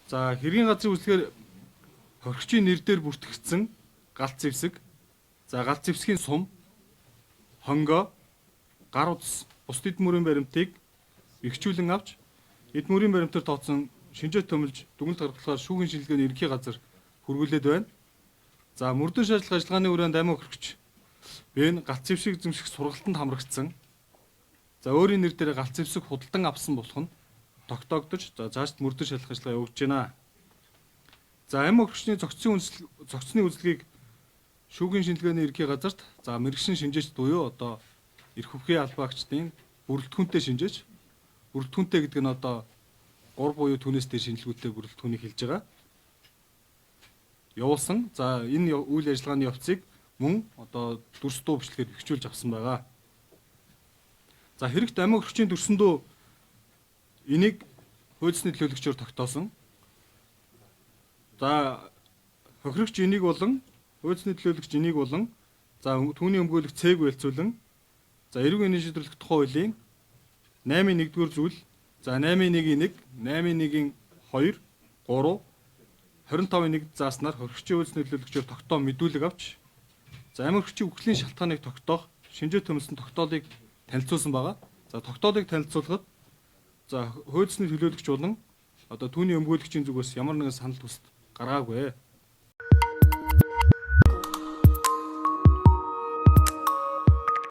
За хэргийн газрын үйлчлэгээр хоригчийн нэр дээр бүртгэгдсэн галт зэвсэг, за галт зэвсгийн сум, хонгоо, гар утас, бус эд мөрийн баримтыг бэхжүүлэн авч эд мөрийн баримтаар тооцсон шинжээ төмөлж дүгнэлт гаргахлаар шүүхийн шилжлэгээний ерөнхий газар хүргүүлээд байна. За мөрдөн шаардлагын ажиллагааны хүрээнд амиа хөрөгч энэ галт зэвсэг эзэмших сургалтанд хамрагдсан. За өөрийн нэр дээр галт зэвсэг худалдан авсан болох нь тогтоогдож заашд мөрдөн шалгах ажиллагаа явуулж байна. За амиа хөрөгчний зохицны үзлэгийг шүүхийн шинжилгээний ерөнхий газарт за мэрэгшин шинжээч буюу одоо эрх хөвхийн албаагчдын бүрэлдэхүүнтэй шинжээч. Бүрэлдэхүүнтэй гэдэг нь одоо 3 буюу түүнээс дээр шинжилгүүтэй бүрэлдэхүүнийг хэлж байгаа. Явуулсан. За энэ үйл ажиллагааны явцыг мөн одоо дүрс дуу бичлэгээр бэхжүүлж авсан байгаа. За хэрэгт амиа хөрөгчийн дүрсэндөө энийг хуулийн төлөөлөгчөөр тогтоосон. За хохирогч энийг болон хуулийн төлөөлөгч энийг болон за түүний өмгөөлөх цээг байлцуулан за эрүүг эний шийдвэрлэх тухай хуулийн 8-ийн 1-р зүйл за 8-ийн 1-1, 8-ийн 1-2, 3, 25-ийн 1 зааснаар хохирогчийн хуулийн төлөөлөгчөөр тогтоом мэдүүлэг авч за амиа хөрөгчийн үхлийн шалтгааныг тогтоох шинжээ төмөлсөн тогтоолыг танилцуулсан байгаа. За тогтоолыг танилцуулахад за хуулийн төлөөлөгч болон одоо түүний өмгөөлөгчийн зүгээс ямар нэгэн санал тусд гаргаагүй.